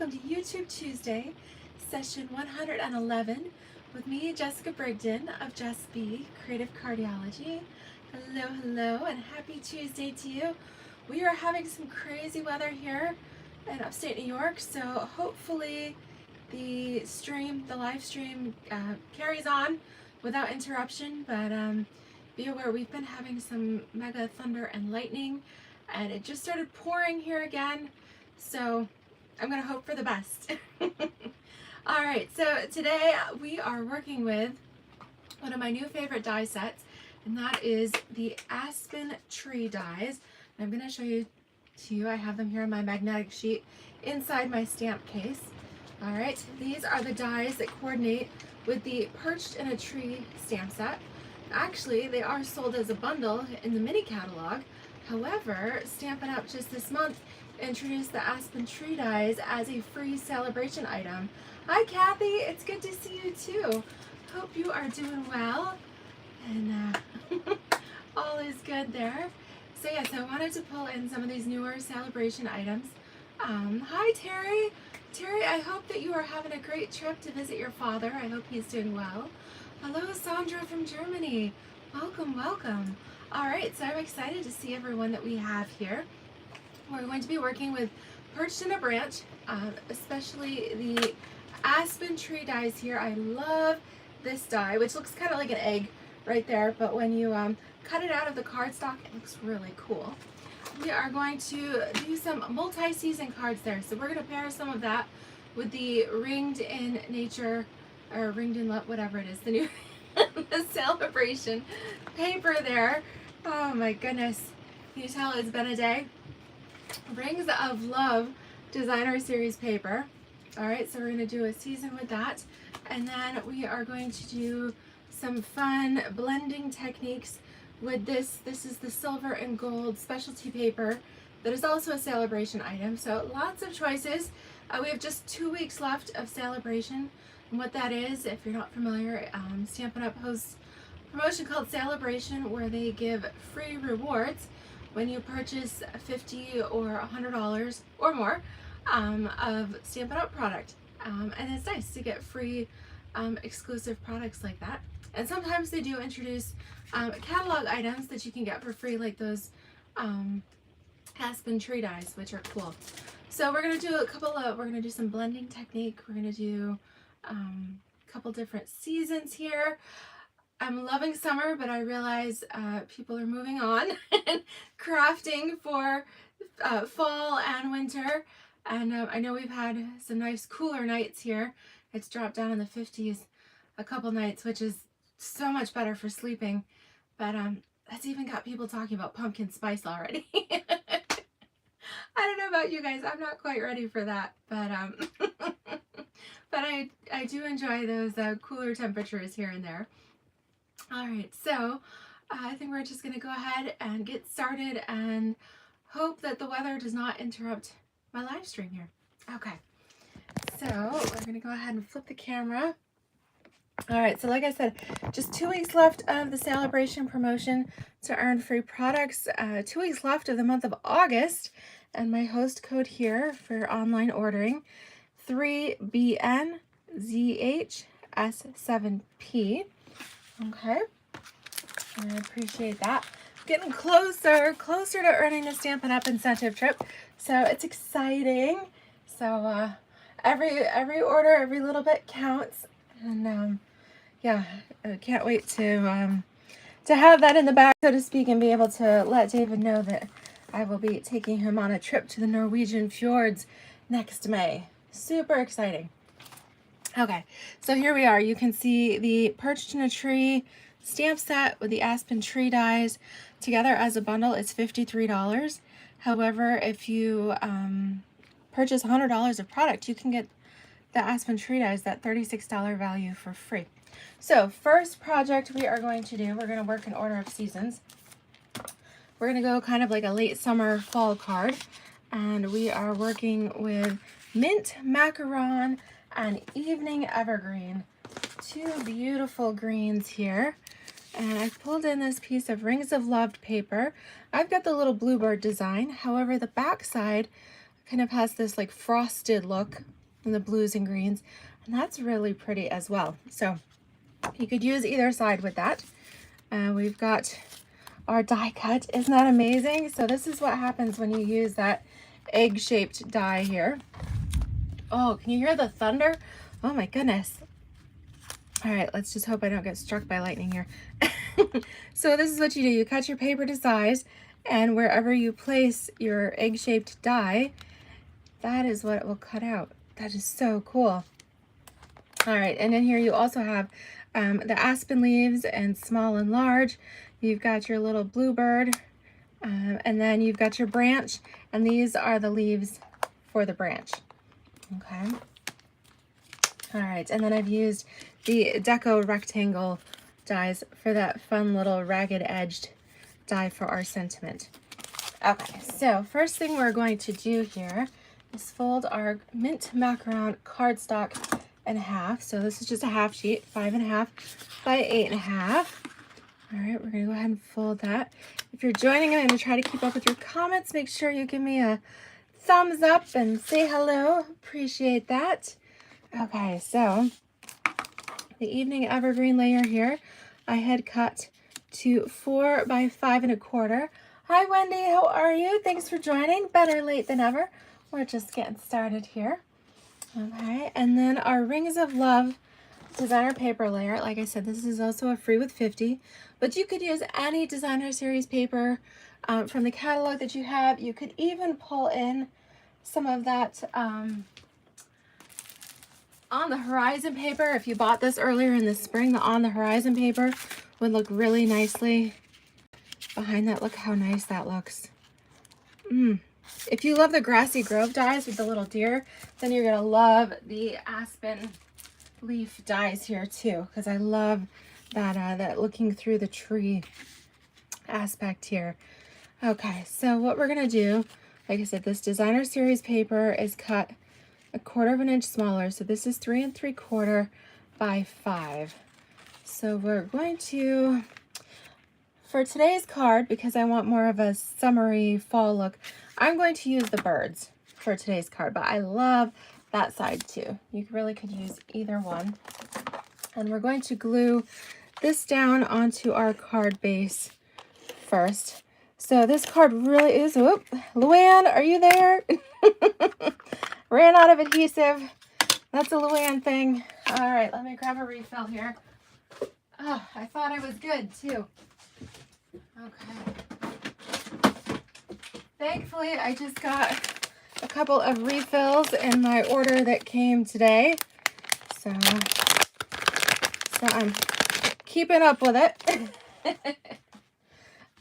welcome to YouTube Tuesday, session 111, with me, Jessica Brigden of Jess B, Creative Cardiology. Hello, hello, and happy Tuesday to you. We are having some crazy weather here in upstate New York, so hopefully the live stream carries on without interruption, but be aware we've been having some mega thunder and lightning, and it just started pouring here again, so I'm gonna hope for the best. All right, so today we are working with one of my new favorite die sets, and that is the Aspen tree dies. And I'm gonna show you to you. I have them here on my magnetic sheet inside my stamp case. All right, these are the dies that coordinate with the Perched in a Tree stamp set. Actually, they are sold as a bundle in the mini catalog. However, Stampin' Up! Just this month introduced the Aspen tree dies as a free celebration item. Hi Kathy, it's good to see you too. Hope you are doing well and all is good there. So yes, I wanted to pull in some of these newer celebration items. Hi Terry. Terry, I hope that you are having a great trip to visit your father. I hope he's doing well. Hello Sandra from Germany. Welcome, welcome. All right, so I'm excited to see everyone that we have here. We're going to be working with Perched in a Branch, especially the Aspen tree dies here. I love this die, which looks kind of like an egg right there, but when you cut it out of the cardstock, it looks really cool. We are going to do some multi-season cards there, so we're going to pair some of that with the Ringed in Nature, or Ringed in Love, whatever it is, the new the celebration paper there. Oh my goodness, can you tell it's been a day? Rings of Love designer series paper. All right, so we're going to do a season with that, and then we are going to do some fun blending techniques with this. This is the silver and gold specialty paper that is also a celebration item, so lots of choices. We have just 2 weeks left of celebration, and what that is, if you're not familiar, Stampin' Up! Hosts a promotion called Celebration, where they give free rewards when you purchase $50 or $100 or more of Stampin' Up! Product. And it's nice to get free exclusive products like that. And sometimes they do introduce catalog items that you can get for free, like those Aspen tree dies, which are cool. So we're gonna do we're gonna do some blending technique. We're gonna do a couple different seasons here. I'm loving summer, but I realize people are moving on and crafting for fall and winter. And I know we've had some nice cooler nights here. It's dropped down in the 50s a couple nights, which is so much better for sleeping. But that's even got people talking about pumpkin spice already. I don't know about you guys. I'm not quite ready for that. But but I do enjoy those cooler temperatures here and there. All right, so I think we're just going to go ahead and get started and hope that the weather does not interrupt my live stream here. Okay, so we're going to go ahead and flip the camera. All right, so like I said, just 2 weeks left of the celebration promotion to earn free products. 2 weeks left of the month of August, and my host code here for online ordering, 3BNZHS7P. Okay, I appreciate that. Getting closer to earning the Stampin' Up! Incentive trip, so it's exciting. So every order, every little bit counts, and yeah, I can't wait to have that in the bag, so to speak, and be able to let David know that I will be taking him on a trip to the Norwegian fjords next May. Super exciting. Okay, so here we are. You can see the Perched in a Tree stamp set with the Aspen tree dies together as a bundle. It's $53. However, if you purchase $100 of product, you can get the Aspen tree dies, that $36 value, for free. So first project we are going to do, we're going to work in order of seasons. We're going to go kind of like a late summer fall card, and we are working with Mint Macaron and Evening Evergreen. Two beautiful greens here. And I've pulled in this piece of Rings of Love paper. I've got the little bluebird design. However, the back side kind of has this like frosted look and the blues and greens, and that's really pretty as well. So you could use either side with that. We've got our die cut. Isn't that amazing? So this is what happens when you use that egg-shaped die here. Oh, can you hear the thunder? Oh my goodness. All right, let's just hope I don't get struck by lightning here. So this is what you do. You cut your paper to size, and wherever you place your egg-shaped die, that is what it will cut out. That is so cool. All right, and in here you also have the aspen leaves and small and large. You've got your little bluebird, and then you've got your branch, and these are the leaves for the branch. Okay. All right, and then I've used the Deco rectangle dies for that fun little ragged edged die for our sentiment. Okay, so first thing we're going to do here is fold our mint macaron cardstock in half. So this is just a half sheet, 5.5 by 8.5. All right, we're gonna go ahead and fold that. If you're joining, I'm gonna try to keep up with your comments. Make sure you give me a thumbs up and say hello. Appreciate that. Okay, so the evening evergreen layer here, I had cut to 4 by 5.25. Hi Wendy, how are you? Thanks for joining. Better late than ever. We're just getting started here. Okay, and then our Rings of Love designer paper layer. Like I said, this is also a free with 50, but you could use any designer series paper from the catalog that you have. You could even pull in some of that On the Horizon paper. If you bought this earlier in the spring, the On the Horizon paper would look really nicely behind that. Look how nice that looks. If you love the Grassy Grove dies with the little deer, then you're gonna love the Aspen leaf dies here too, because I love that that looking through the tree aspect here. Okay, so what we're gonna do, like I said, this designer series paper is cut 1/4 inch smaller, so this is 3 3/4 by 5. So we're going to, for today's card, because I want more of a summery fall look, I'm going to use the birds for today's card, but I love that side too. You really could use either one. And we're going to glue this down onto our card base first. So this card really is, whoop, Luann, are you there? Ran out of adhesive. That's a Luann thing. All right, let me grab a refill here. Oh, I thought I was good too. Okay. Thankfully, I just got a couple of refills in my order that came today. So I'm keeping up with it.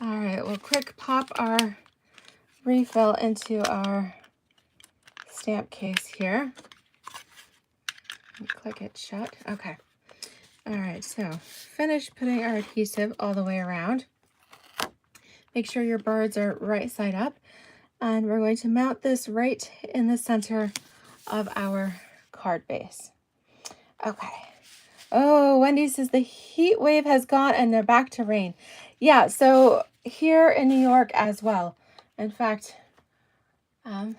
All right, we'll quick pop our refill into our stamp case here. And click it shut. Okay. All right, so finish putting our adhesive all the way around. Make sure your birds are right side up. And we're going to mount this right in the center of our card base. Okay. Oh, Wendy says the heat wave has gone and they're back to rain. Yeah, so here in New York as well. In fact,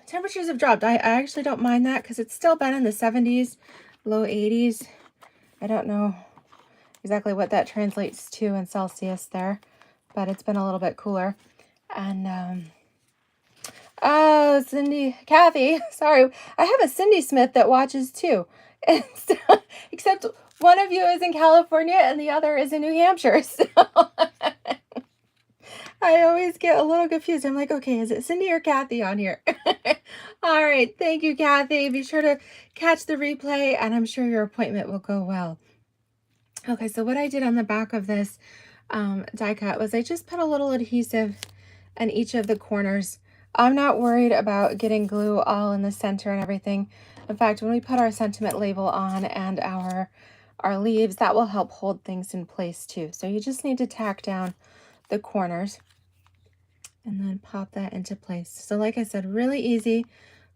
temperatures have dropped. I actually don't mind that because it's still been in the 70s, low 80s. I don't know exactly what that translates to in Celsius there, but it's been a little bit cooler. And oh, Cindy, Kathy, sorry. I have a Cindy Smith that watches too. And so, except one of you is in California and the other is in New Hampshire. So I always get a little confused. I'm like, okay, is it Cindy or Kathy on here? All right. Thank you, Kathy. Be sure to catch the replay and I'm sure your appointment will go well. Okay, so what I did on the back of this die cut was I just put a little adhesive in each of the corners. I'm not worried about getting glue all in the center and everything. In fact, when we put our sentiment label on and our leaves, that will help hold things in place too. So you just need to tack down the corners and then pop that into place. So like I said, really easy.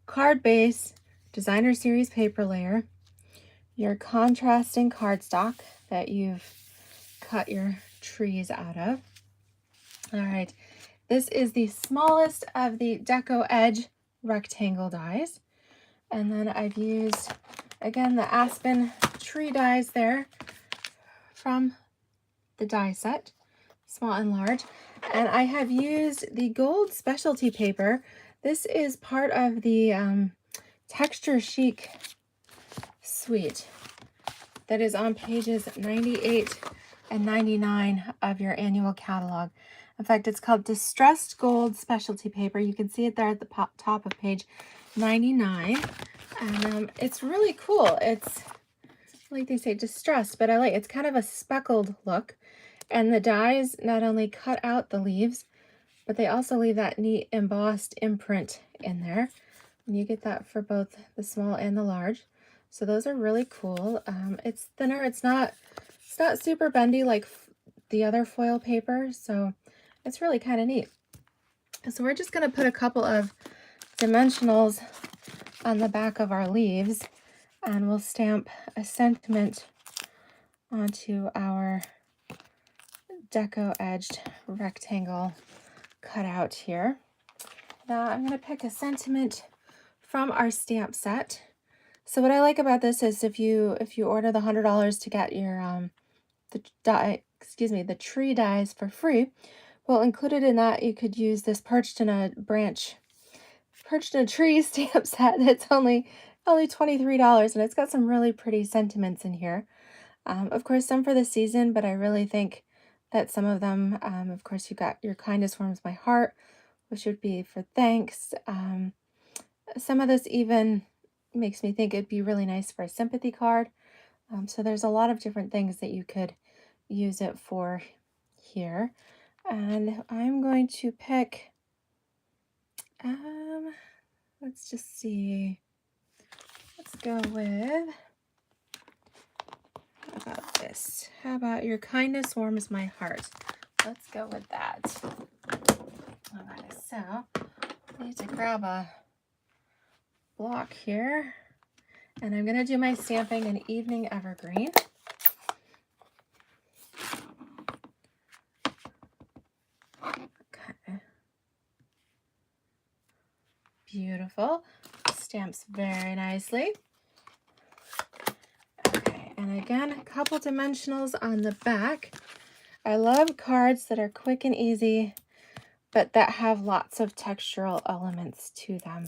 Card base, designer series paper layer, your contrasting cardstock that you've cut your trees out of. All right, this is the smallest of the Deco Edge rectangle dies. And then I've used, again, the Aspen tree dies there from the die set, small and large. And I have used the gold specialty paper. This is part of the Texture Chic suite that is on pages 98 and 99 of your annual catalog. In fact, it's called Distressed Gold Specialty Paper. You can see it there at the top of page 99. And it's really cool. It's, like they say, distressed, but I like it's kind of a speckled look. And the dies not only cut out the leaves, but they also leave that neat embossed imprint in there. And you get that for both the small and the large. So those are really cool. It's thinner. It's not super bendy like the other foil paper. So it's really kind of neat. So we're just going to put a couple of dimensionals on the back of our leaves, and we'll stamp a sentiment onto our deco edged rectangle cutout here. Now I'm going to pick a sentiment from our stamp set. So what I like about this is if you order the $100 to get your the tree dies for free, well, included in that you could use this perched in a tree stamp set that's only $23, and it's got some really pretty sentiments in here. Of course, some for the season, but I really think that some of them, of course, you got Your Kindness Warms My Heart, which would be for thanks. Some of this even makes me think it'd be really nice for a sympathy card. So there's a lot of different things that you could use it for here. And I'm going to pick, let's just see. Let's go with, how about this? How about Your Kindness Warms My Heart? Let's go with that. Okay, so I need to grab a block here, and I'm going to do my stamping in Evening Evergreen. Okay. Beautiful. Stamps very nicely. Okay, and again, a couple dimensionals on the back. I love cards that are quick and easy, but that have lots of textural elements to them.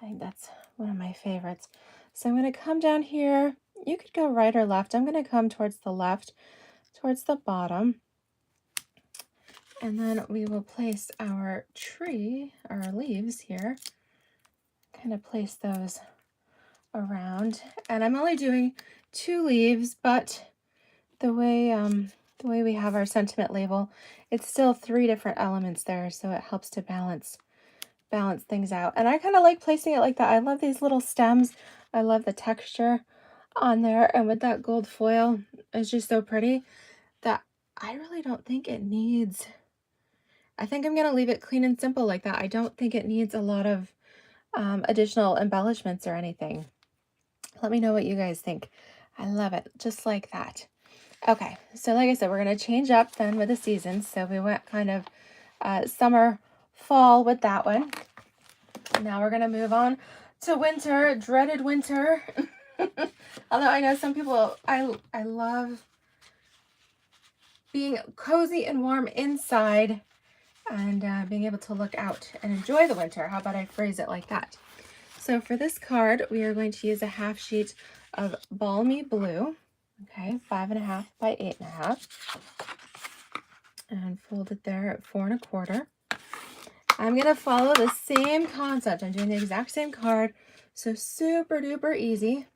I think that's one of my favorites. So I'm going to come down here. You could go right or left. I'm going to come towards the left, towards the bottom. And then we will place our tree, our leaves here, kind of place those around. And I'm only doing 2 leaves, but the way we have our sentiment label, it's still 3 different elements there, so it helps to balance things out. And I kind of like placing it like that. I love these little stems. I love the texture on there, and with that gold foil, it's just so pretty that I really don't think it needs, I think I'm gonna leave it clean and simple like that. I don't think it needs a lot of additional embellishments or anything. Let me know what you guys think. I love it just like that. Okay, so like I said, we're going to change up then with the seasons. So we went kind of summer, fall with that one. Now we're going to move on to winter, dreaded winter. Although I know some people, I love being cozy and warm inside and being able to look out and enjoy the winter. How about I phrase it like that? So for this card, we are going to use a half sheet of Balmy Blue. Okay, 5.5 by 8.5, and fold it there at 4 1/4. I'm gonna follow the same concept. I'm doing the exact same card, so super duper easy.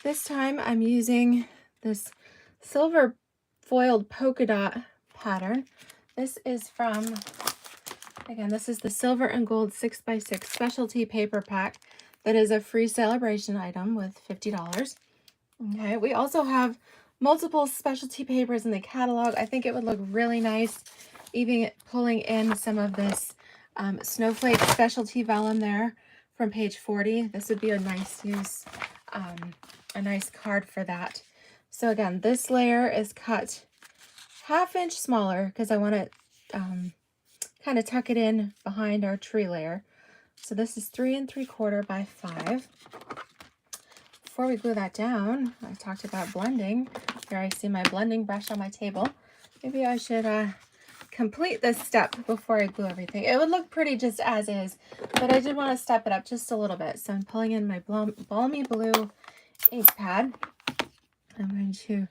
This time I'm using this silver foiled polka dot pattern. This is from, again, this is the silver and gold 6x6 specialty paper pack that is a free celebration item with $50. Okay, we also have multiple specialty papers in the catalog. I think it would look really nice even pulling in some of this snowflake specialty vellum there from page 40. This would be a nice use, a nice card for that. So again, this layer is cut 1/2 inch smaller because I want to kind of tuck it in behind our tree layer. So this is 3 3/4 by 5. Before we glue that down, I talked about blending. Here I see my blending brush on my table. Maybe I should complete this step before I glue everything. It would look pretty just as is, but I did want to step it up just a little bit. So I'm pulling in my Balmy Blue ink pad. I'm going to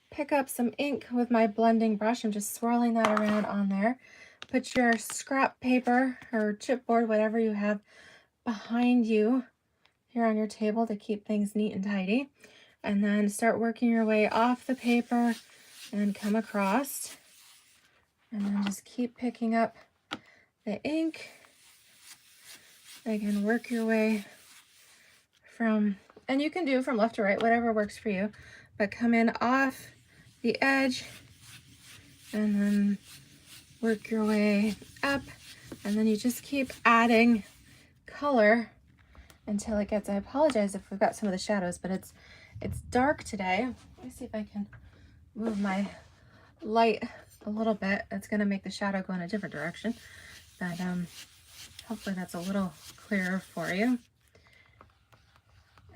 pick up some ink with my blending brush. I'm just swirling that around on there. Put your scrap paper or chipboard, whatever you have behind you here on your table to keep things neat and tidy. And then start working your way off the paper and come across. And then just keep picking up the ink. Again, work your way from, and you can do from left to right, whatever works for you, but come in off the edge and then work your way up, and then you just keep adding color until it gets, I apologize if we've got some of the shadows, but it's dark today. Let me see if I can move my light a little bit. That's going to make the shadow go in a different direction, but hopefully that's a little clearer for you.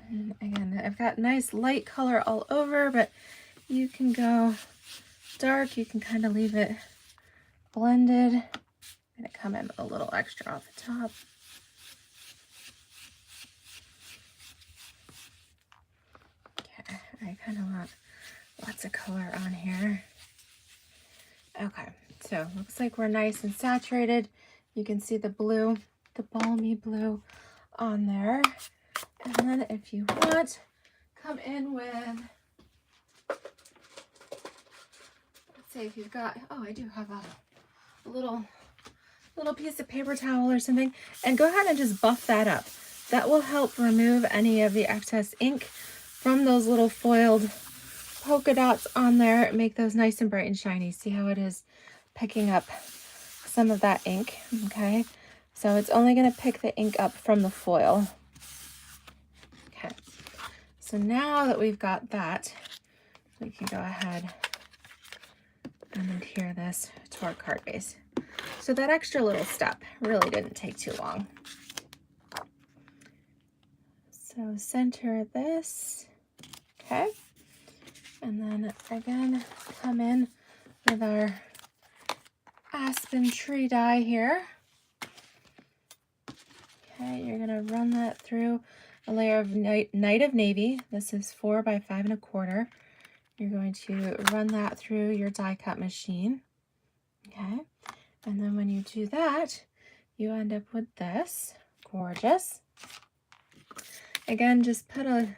And again, I've got nice light color all over, but you can go dark. You can kind of leave it blended. I'm going to come in with a little extra off the top. Okay, I kind of want lots of color on here. Okay, so looks like we're nice and saturated. You can see the blue, the balmy blue on there. And then if you want, come in with, let's say if you've got, oh, I do have a little piece of paper towel or something, and go ahead and just buff that up. That will help remove any of the excess ink from those little foiled polka dots on there. Make those nice and bright and shiny. See how it is picking up some of that ink? Okay, so it's only going to pick the ink up from the foil. Okay, so now that we've got that, we can go ahead and adhere this to our card base. So that extra little step really didn't take too long. So center this, okay, and then again come in with our Aspen tree die here. Okay, you're gonna run that through a layer of Night of Navy. This is 4 by 5 1/4. You're going to run that through your die cut machine. Okay, and then when you do that, you end up with this. Gorgeous. Again, just put a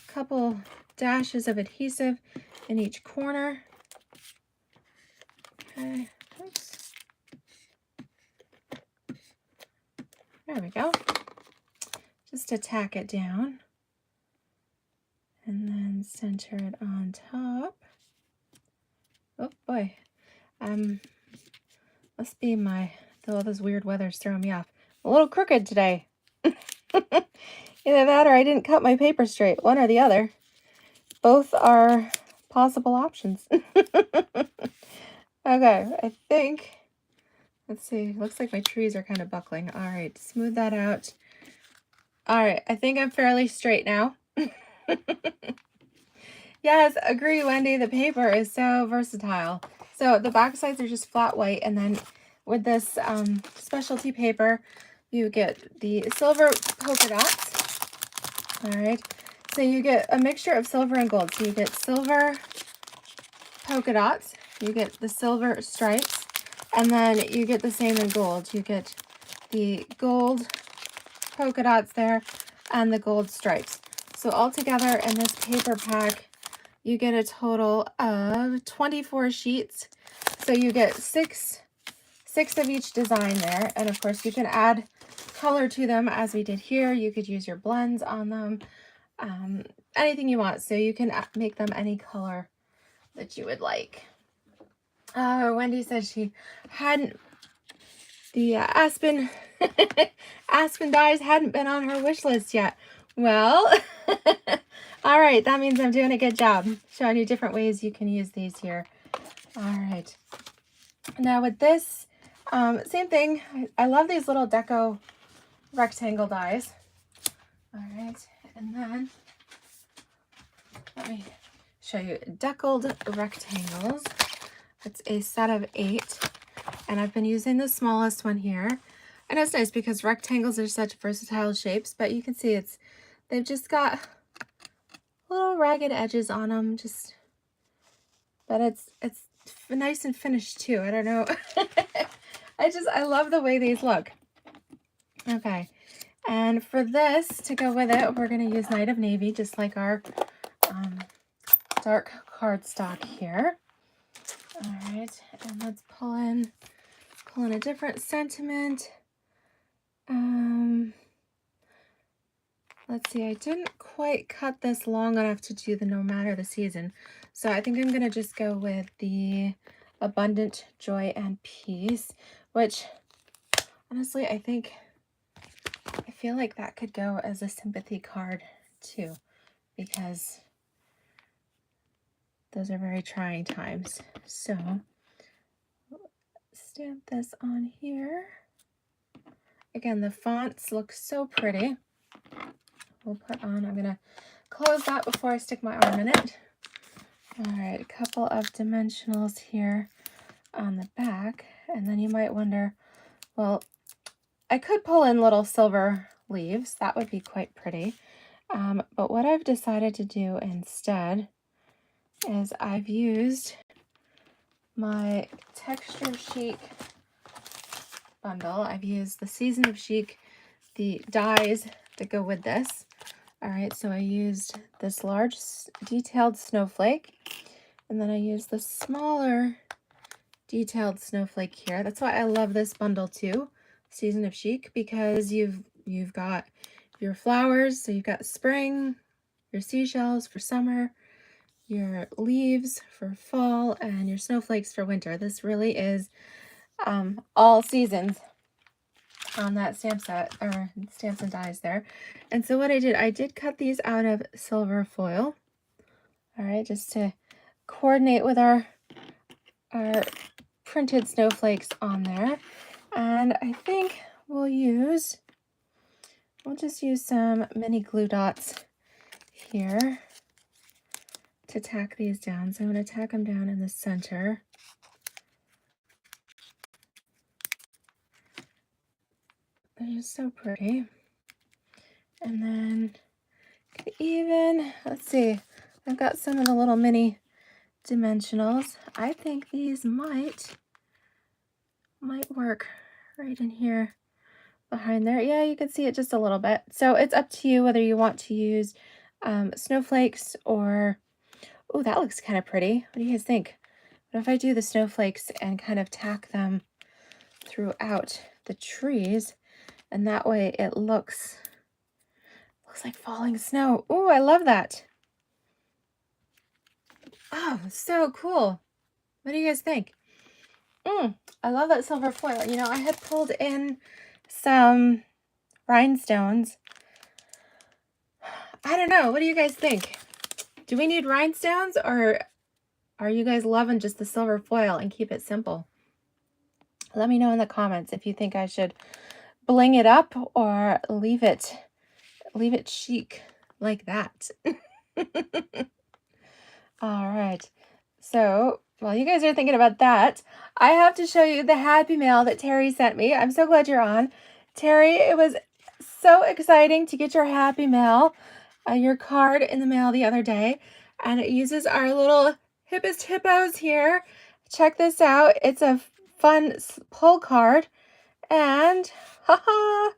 couple dashes of adhesive in each corner. Okay, oops. There we go. Just to tack it down. And then center it on top. Oh boy. Must be all this weird weather's throwing me off. A little crooked today. Either that or I didn't cut my paper straight. One or the other. Both are possible options. Okay, I think, let's see, looks like my trees are kind of buckling. All right, smooth that out. All right, I think I'm fairly straight now. Yes, agree, Wendy. The paper is so versatile. So the back sides are just flat white, and then with this specialty paper, you get the silver polka dots. All right, so you get a mixture of silver and gold. So you get silver polka dots, you get the silver stripes, and then you get the same in gold. You get the gold polka dots there and the gold stripes. So all together in this paper pack, you get a total of 24 sheets. So you get six of each design there. And of course you can add color to them as we did here. You could use your blends on them, anything you want. So you can make them any color that you would like. Wendy said she hadn't, the Aspen Aspen dies hadn't been on her wish list yet. Well, all right, that means I'm doing a good job showing you different ways you can use these here. All right, now with this Same thing. I love these little deco rectangle dies. All right, and then let me show you deckled rectangles. It's a set of 8, and I've been using the smallest one here. And it's nice because rectangles are such versatile shapes, but you can see they've just got little ragged edges on them, but it's nice and finished too. I don't know. I love the way these look. Okay, and for this to go with it, we're going to use Night of Navy, just like our dark cardstock here. All right, and let's pull in a different sentiment. Let's see, I didn't quite cut this long enough to do the No Matter the Season, so I think I'm going to just go with the Abundant Joy and Peace, which honestly I feel like that could go as a sympathy card too, because those are very trying times. So stamp this on here. Again, the fonts look so pretty. We'll put on, I'm gonna close that before I stick my arm in it. All right, a couple of dimensionals here on the back, and then you might wonder, well, I could pull in little silver leaves. That would be quite pretty. But what I've decided to do instead is I've used my Texture Chic bundle. I've used the Season of Chic, the dies that go with this. All right, so I used this large detailed snowflake, and then I used the smaller detailed snowflake here. That's why I love this bundle too, Season of Chic, because you've got your flowers, so you've got spring, your seashells for summer, your leaves for fall, and your snowflakes for winter. This really is all seasons on that stamp set, or stamps and dies there. And so what I did cut these out of silver foil. All right, just to coordinate with our printed snowflakes on there. And I think we'll just use some mini glue dots here to tack these down. So I'm going to tack them down in the center. They're just so pretty. And then even, let's see, I've got some of the little mini dimensionals. I think these might work right in here behind there. Yeah, you can see it just a little bit. So it's up to you whether you want to use snowflakes or, oh, that looks kind of pretty. What do you guys think? What if I do the snowflakes and kind of tack them throughout the trees, and that way it looks like falling snow. Oh, I love that. Oh, so cool. What do you guys think? I love that silver foil. You know, I had pulled in some rhinestones. I don't know. What do you guys think? Do we need rhinestones, or are you guys loving just the silver foil and keep it simple? Let me know in the comments if you think I should bling it up or leave it chic like that. All right. So while you guys are thinking about that, I have to show you the happy mail that Terry sent me. I'm so glad you're on. Terry, it was so exciting to get your happy mail, your card in the mail the other day. And it uses our little hippest hippos here. Check this out. It's a fun pull card. And haha,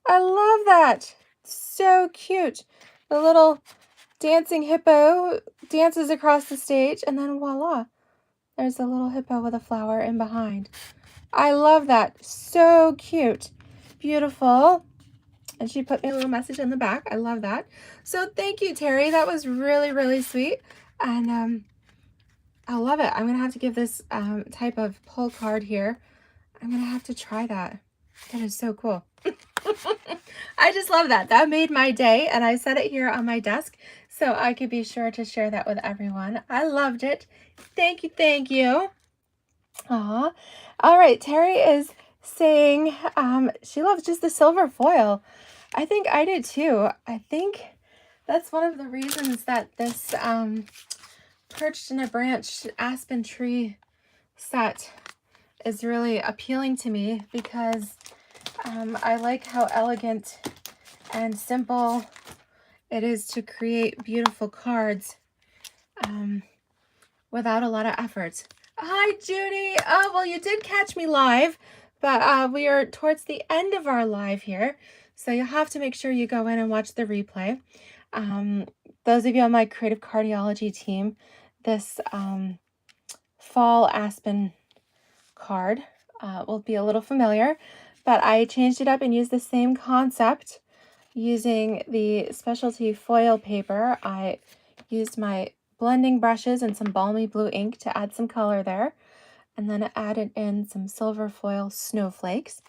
I love that. So cute. The little dancing hippo dances across the stage, and then voila, there's a little hippo with a flower in behind. I love that. So cute. Beautiful. And she put me a little message in the back. I love that. So thank you, Terry. That was really, really sweet. And I love it. I'm going to have to give this type of pull card here. I'm going to have to try that. That is so cool. I just love that. That made my day, and I set it here on my desk so I could be sure to share that with everyone. I loved it. Thank you, thank you. Aw. All right, Terry is saying she loves just the silver foil. I think I do too. I think that's one of the reasons that this perched in a branch aspen tree set is really appealing to me, because I like how elegant and simple it is to create beautiful cards without a lot of effort. Hi, Judy. Oh, well, you did catch me live, but we are towards the end of our live here, so you'll have to make sure you go in and watch the replay. Those of you on my Creative Cardiology team, this fall Aspen card will be a little familiar, but I changed it up and used the same concept using the specialty foil paper. I used my blending brushes and some balmy blue ink to add some color there, and then I added in some silver foil snowflakes.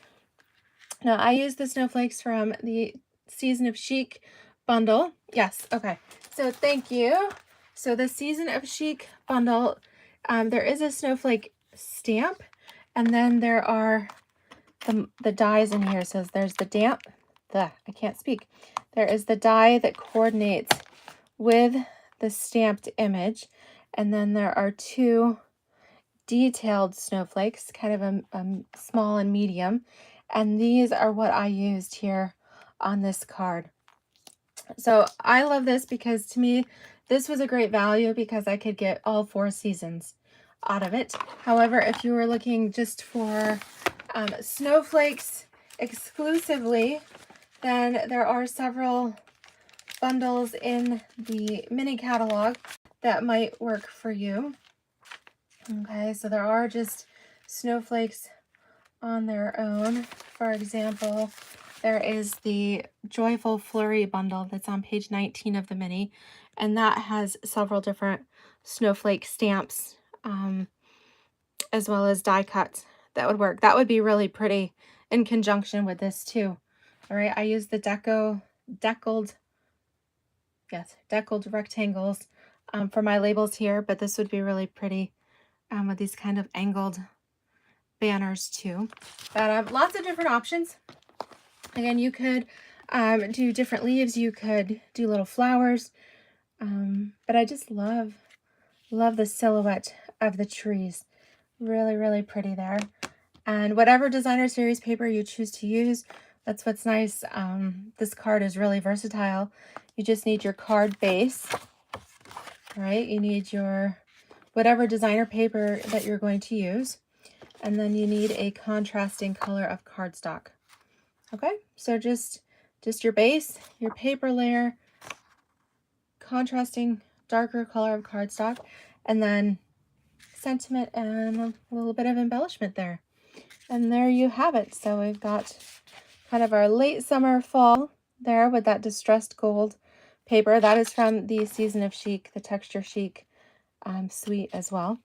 Now I used the snowflakes from the Season of Chic bundle. Yes, okay, so thank you. So the Season of Chic bundle, there is a snowflake stamp, and then there are the dies in here. So there's the damp, I can't speak. There is the die that coordinates with the stamped image, and then there are two detailed snowflakes, kind of a small and medium, and these are what I used here on this card. So I love this because, to me, this was a great value because I could get all 4 seasons out of it. However, if you were looking just for snowflakes exclusively, then there are several bundles in the mini catalog that might work for you. Okay, so there are just snowflakes on their own. For example, there is the Joyful Flurry bundle that's on page 19 of the mini, and that has several different snowflake stamps, as well as die cuts that would work. That would be really pretty in conjunction with this too. All right, I use the deckled rectangles for my labels here, but this would be really pretty with these kind of angled banners too. But lots of different options. Again, you could do different leaves, you could do little flowers, but I just love the silhouette of the trees. Really, really pretty there. And whatever designer series paper you choose to use, that's what's nice. This card is really versatile. You just need your card base, right? You need your whatever designer paper that you're going to use, and then you need a contrasting color of cardstock. Okay, so just your base, your paper layer, contrasting darker color of cardstock, and then sentiment and a little bit of embellishment there. And there you have it. So we've got kind of our late summer fall there with that distressed gold paper. That is from the Season of Chic, the Texture Chic suite as well.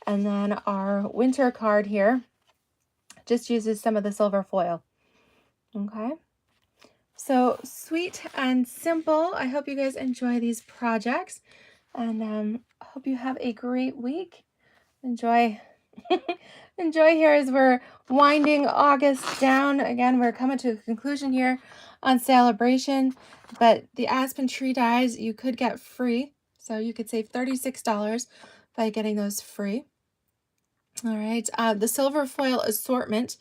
And then our winter card here just uses some of the silver foil. Okay, so sweet and simple. I hope you guys enjoy these projects, and hope you have a great week. Enjoy enjoy here as we're winding August down. Again, we're coming to a conclusion here on A Bration, but the Aspen tree dies you could get free, so you could save $36 by getting those free. All right, the silver foil assortment,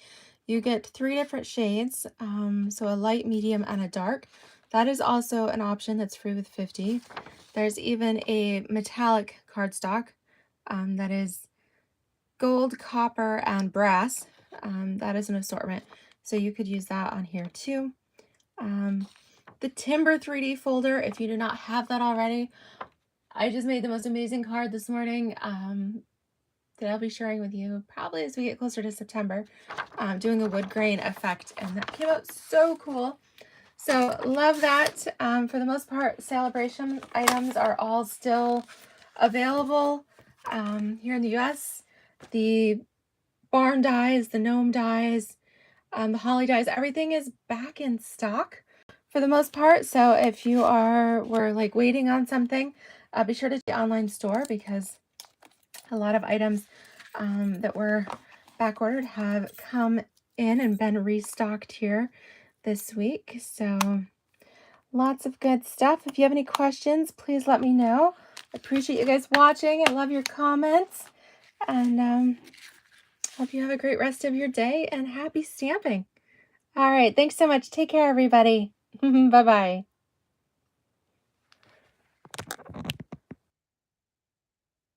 you get 3 different shades, so a light, medium, and a dark. That is also an option that's free with 50. There's even a metallic cardstock that is gold, copper, and brass. That is an assortment, so you could use that on here too. The Timber 3D folder, if you do not have that already, I just made the most amazing card this morning that I'll be sharing with you probably as we get closer to September, doing a wood grain effect, and that came out so cool. So love that. For the most part, A Bration items are all still available here in the US. The barn dies, the gnome dies, the holly dies, everything is back in stock for the most part. So if you were like waiting on something, be sure to check the online store, because a lot of items that were back ordered have come in and been restocked here this week. So lots of good stuff. If you have any questions, please let me know. I appreciate you guys watching. I love your comments. And hope you have a great rest of your day and happy stamping. All right. Thanks so much. Take care, everybody. Bye-bye.